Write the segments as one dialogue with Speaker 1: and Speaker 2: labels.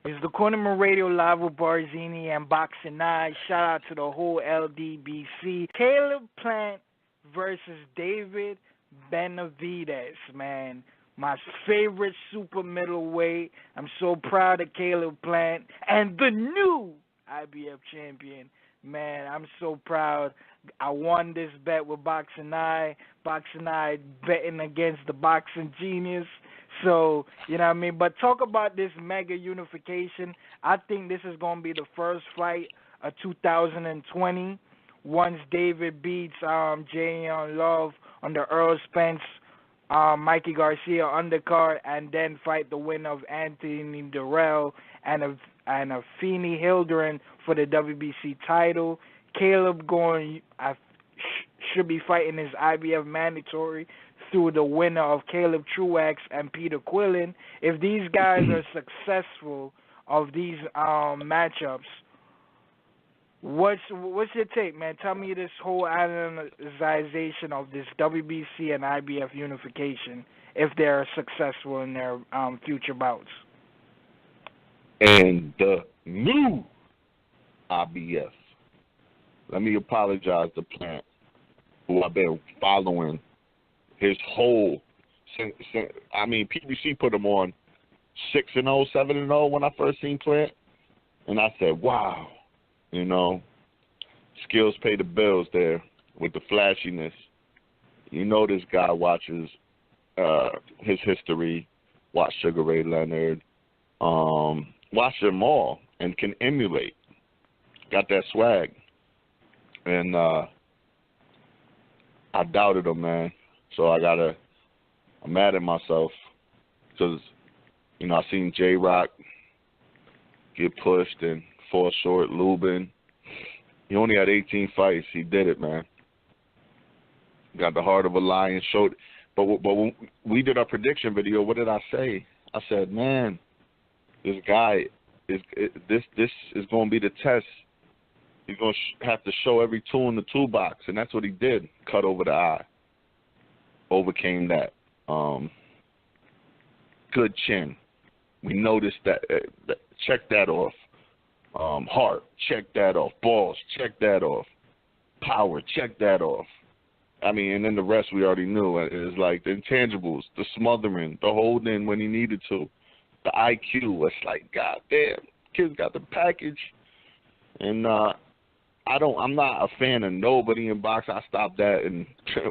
Speaker 1: It's the Cornermen Radio Live with Barzini and Boxing Eye. Shout out to the whole LDBC. Caleb Plant versus David Benavidez, man. My favorite super middleweight. I'm so proud of Caleb Plant and the new IBF champion. Man, I'm so proud. I won this bet with Boxing Eye. Boxing Eye betting against the boxing genius. So, you know what I mean? But talk about this mega unification. I think this is going to be the first fight of 2020 once David beats Jayon Love on the Earl Spence, Mikey Garcia undercard, and then fight the winner of Anthony Dirrell and a Feeney Yildirim for the WBC title. Caleb should be fighting his IBF mandatory through the winner of Caleb Truax and Peter Quillin. If these guys are successful of these matchups, what's your take, man? Tell me this whole analyzation of this WBC and IBF unification if they're successful in their future bouts.
Speaker 2: And the new IBF. Let me apologize to Plant, who I've been following his whole. I mean, PBC put him on 6-0, 7-0 when I first seen Plant, and I said, "Wow, you know, skills pay the bills there with the flashiness." You know, this guy watches his history, watch Sugar Ray Leonard, watch them all, and can emulate. Got that swag, and I doubted him, man. So I'm mad at myself because, you know, I seen J-Rock get pushed and fall short. Lubin, he only had 18 fights. He did it, man. Got the heart of a lion. Showed, but when we did our prediction video, what did I say? I said, man, this guy this is going to be the test. He's going to have to show every tool in the toolbox, and that's what he did. Cut over the eye. Overcame that. Good chin. We noticed that. Check that off. Heart, check that off. Balls, check that off. Power, check that off. I mean, and then the rest we already knew. It was like the intangibles, the smothering, the holding when he needed to, the IQ. It's like, goddamn, kid's got the package. And I'm not a fan of nobody in boxing. I stopped that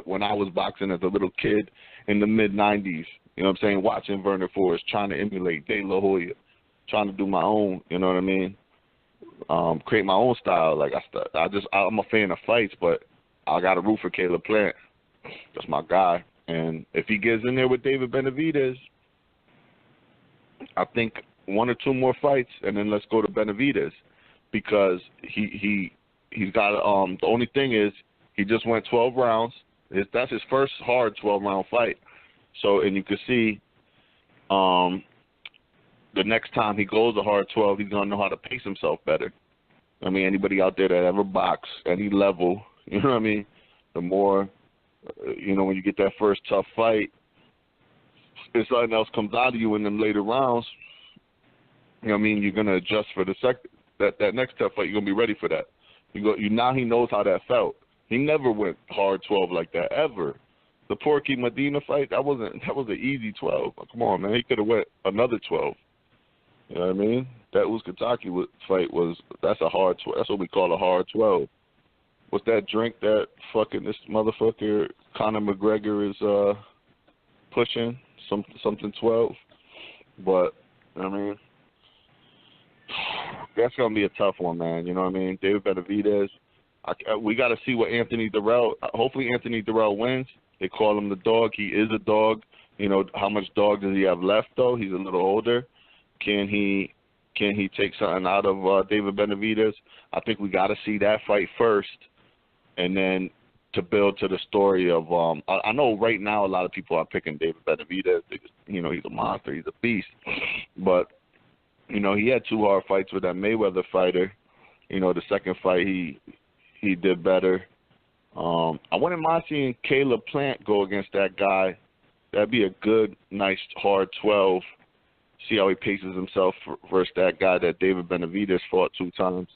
Speaker 2: when I was boxing as a little kid in the mid-'90s. You know what I'm saying? Watching Vernon Forrest, trying to emulate De La Hoya, trying to do my own. You know what I mean? Create my own style. Like I'm a fan of fights, but I got to root for Caleb Plant. That's my guy. And if he gets in there with David Benavidez, I think 1 or 2 more fights, and then let's go to Benavidez because he's got the only thing is he just went 12 rounds. That's his first hard 12-round fight. So, and you can see the next time he goes a hard 12, he's going to know how to pace himself better. I mean, anybody out there that ever boxed, any level, you know what I mean? The more, you know, when you get that first tough fight, if something else comes out of you in them later rounds, you know what I mean? You're going to adjust for that next tough fight. You're going to be ready for that. Now he knows how that felt. He never went hard 12 like that, ever. The Porky Medina fight, that was an easy 12. Come on, man. He could have went another 12. You know what I mean? That Uzcategui fight that's a hard 12. That's what we call a hard 12. What's that drink that fucking this motherfucker Conor McGregor is pushing? Something 12. But, I mean, that's going to be a tough one, man. You know what I mean? David Benavidez. We got to see what Anthony Dirrell. Hopefully Anthony Dirrell wins. They call him the dog. He is a dog. You know, how much dog does he have left, though? He's a little older. Can he take something out of David Benavidez? I think we got to see that fight first, and then to build to the story of I know right now a lot of people are picking David Benavidez. You know, he's a monster. He's a beast. But, you know, he had 2 hard fights with that Mayweather fighter. You know, the second fight he did better. I wouldn't mind seeing Caleb Plant go against that guy. That'd be a good, nice, hard 12. See how he paces himself versus that guy that David Benavidez fought 2 times.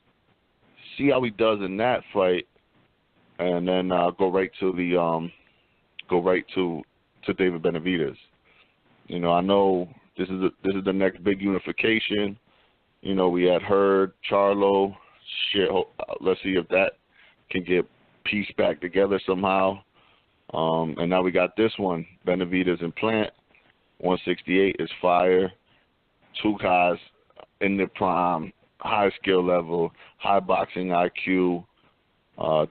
Speaker 2: See how he does in that fight, and then go right to David Benavidez. You know, I know this is the next big unification. You know, we had Hart, Charlo. Shit, let's see if that can get pieced back together somehow. And now we got this one, Benavidez and Plant. 168 is fire. 2 guys in the prime, high skill level, high boxing IQ.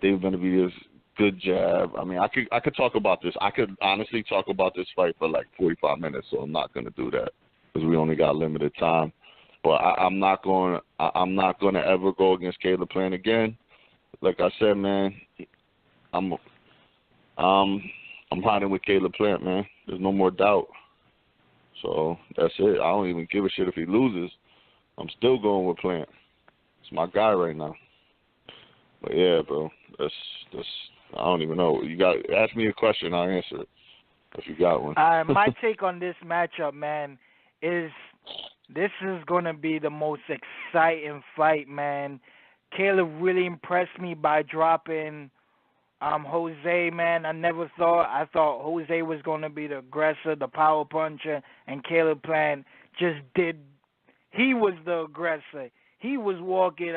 Speaker 2: David Benavidez, good jab. I mean, I could talk about this. I could honestly talk about this fight for like 45 minutes, so I'm not going to do that because we only got limited time. But I'm not going to ever go against Caleb Plant again. Like I said, man, I'm riding with Caleb Plant, man. There's no more doubt. So that's it. I don't even give a shit if he loses. I'm still going with Plant. It's my guy right now. But yeah, bro, that's I don't even know. You got ask me a question, I'll answer it if you got one.
Speaker 1: My take on this matchup, man, is this is gonna be the most exciting fight, man. Caleb really impressed me by dropping Jose, man. I thought Jose was gonna be the aggressor, the power puncher, and Caleb Plant just did. He was the aggressor. He was walking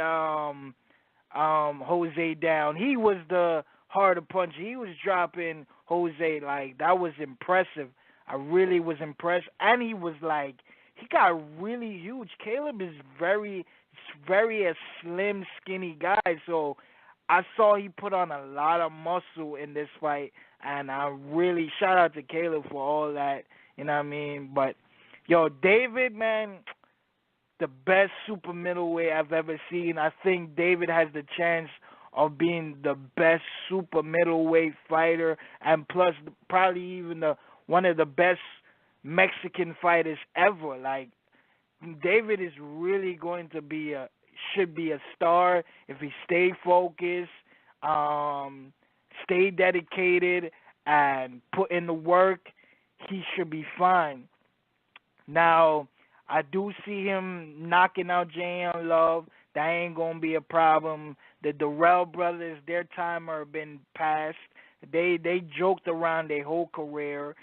Speaker 1: Jose down. He was the harder puncher. He was dropping Jose. Like, that was impressive. I really was impressed. And he was like, he got really huge. Caleb is very a slim, skinny guy. So I saw he put on a lot of muscle in this fight. And I really shout out to Caleb for all that. You know what I mean? But, yo, David, man, the best super middleweight I've ever seen. I think David has the chance of being the best super middleweight fighter, and plus probably even one of the best Mexican fighters ever. Like, David is really going to should be a star if he stay focused, stay dedicated, and put in the work. He should be fine. Now, I do see him knocking out J.M. Love. That ain't going to be a problem. The Dirrell brothers, their time have been past. They joked around their whole career.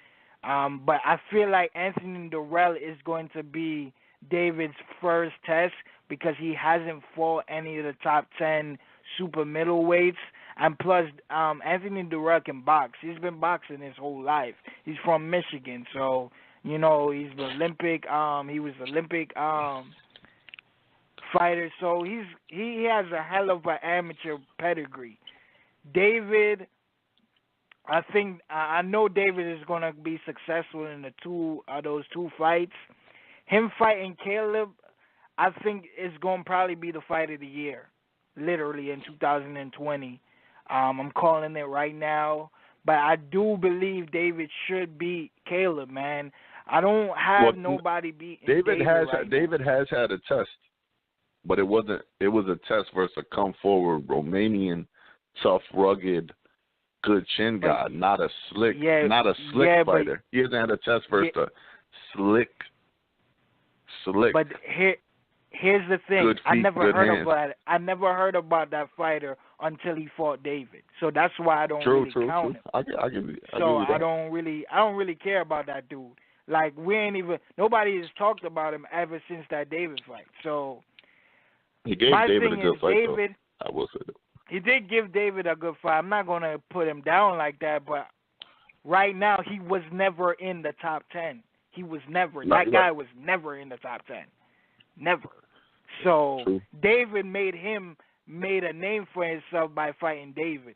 Speaker 1: But I feel like Anthony Dirrell is going to be David's first test because he hasn't fought any of the top 10 super middleweights. And plus, Anthony Dirrell can box. He's been boxing his whole life. He's from Michigan, so... You know, he's the Olympic. He was Olympic fighter, so he has a hell of an amateur pedigree. David, I know David is gonna be successful in those two fights. Him fighting Caleb, I think is gonna probably be the fight of the year, literally in 2020. I'm calling it right now, but I do believe David should beat Caleb, man. I don't have nobody beating David
Speaker 2: David has had a test, but it was a test versus a come forward Romanian, tough, rugged, good chin guy, not a slick fighter. He hasn't had a test versus a slick.
Speaker 1: But here's the thing:
Speaker 2: good feet,
Speaker 1: I never heard
Speaker 2: hands.
Speaker 1: about it. I never heard about that fighter until he fought David. So that's why I don't really count him.
Speaker 2: I give you that.
Speaker 1: I don't really care about that dude. Like, nobody has talked about him ever since that David fight. So
Speaker 2: he gave David a good fight, though. I will say that.
Speaker 1: He did give David a good fight. I'm not going to put him down like that, but right now he was never in the top 10. He was never. That guy was never in the top 10. Never. So
Speaker 2: True.
Speaker 1: David made a name for himself by fighting David.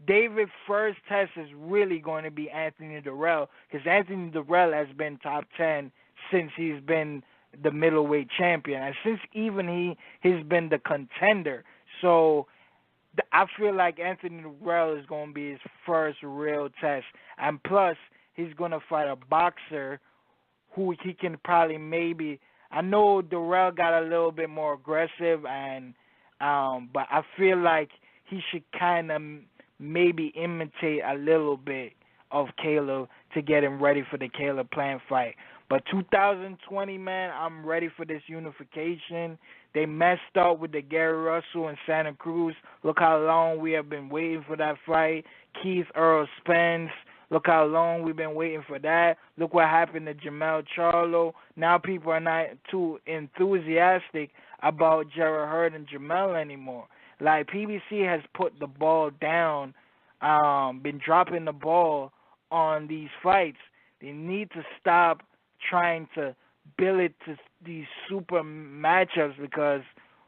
Speaker 1: David's first test is really going to be Anthony Dirrell because Anthony Dirrell has been top 10 since he's been the middleweight champion and since even he's been the contender. So I feel like Anthony Dirrell is going to be his first real test. And plus, he's going to fight a boxer who he can probably maybe... I know Dirrell got a little bit more aggressive, but I feel like he should kind of maybe imitate a little bit of Caleb to get him ready for the Caleb Plant fight. But 2020, man, I'm ready for this unification. They messed up with the Gary Russell and Santa Cruz. Look how long we have been waiting for that fight. Keith Earl Spence. Look how long we've been waiting for that. Look what happened to Jermall Charlo. Now people are not too enthusiastic about Jarrell Hurd and Jermall anymore. Like, PBC has put the ball down, been dropping the ball on these fights. They need to stop trying to build it to these super matchups because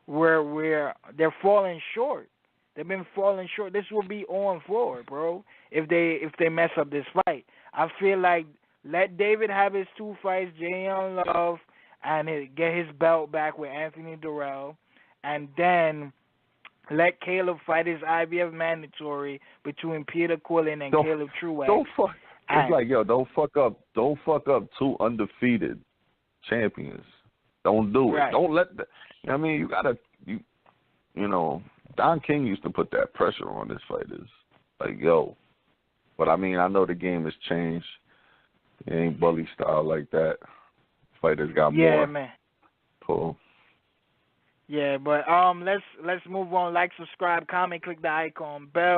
Speaker 1: they're falling short. They've been falling short. This will be on floor, bro, if they mess up this fight. I feel like let David have his 2 fights, Jay Young Love, and get his belt back with Anthony Dirrell, and then let Caleb fight his IBF mandatory between Peter Quillin and Caleb Truax.
Speaker 2: It's like, yo, don't fuck up 2 undefeated champions. Don't do it.
Speaker 1: Right.
Speaker 2: Don't let that. I mean, you gotta, you know, Don King used to put that pressure on his fighters. Like, yo. But I mean, I know the game has changed. It ain't bully style like that. Fighters got more.
Speaker 1: Yeah, man.
Speaker 2: Pull.
Speaker 1: Yeah, but let's move on. Like, subscribe, comment, click the icon, bell.